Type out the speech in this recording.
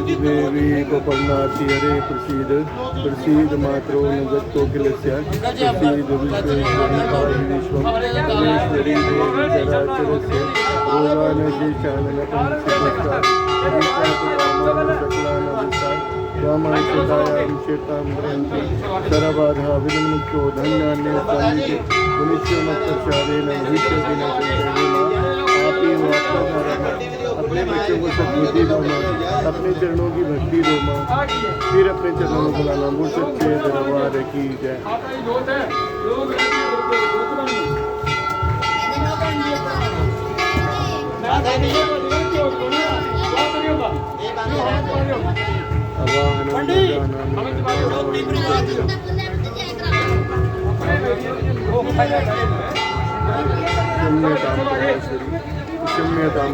देवी पपर्णाति हरे प्रसीद प्रसीद मात्रो नगत्तो किलस्य प्रसीद विश्वेश्वरी पार्वतीश्वं विश्वेश्वरी देवी चराचरस्य भोगानशेषाननकं सिद्धस्ता वामांशतायां शेतां ग्रन्थि सर्वबाधा विनिर्मुक्तो धन्यान्य स्वामीके पुनिश्चमत्तशालेन भविष्यति न आप ही हो अपना सारा अपने बच्चों को सद्बुद्धि दो माँ अपने चरणों की भक्ति दो माँ फिर अपने चरणों को बुलाना वो सच्चे दरबार की जय। क्षम्यतां